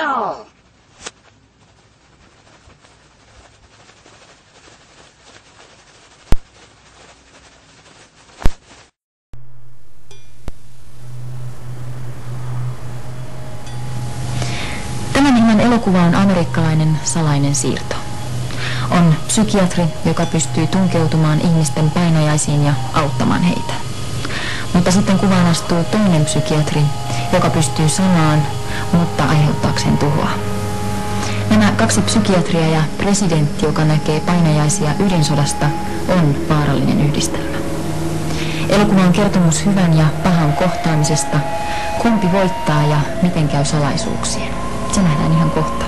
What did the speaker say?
Lento! Tämän hinnan elokuva on amerikkalainen salainen siirto. On psykiatri, joka pystyy tunkeutumaan ihmisten painajaisiin ja auttamaan heitä. Mutta sitten kuvaan astuu toinen psykiatri, joka pystyy samaan, mutta aiheuttaakseen tuhoa. Nämä kaksi psykiatria ja presidentti, joka näkee painajaisia ydinsodasta, on vaarallinen yhdistelmä. Elokuva on kertomus hyvän ja pahan kohtaamisesta, kumpi voittaa ja miten käy salaisuuksien. Se nähdään ihan kohta.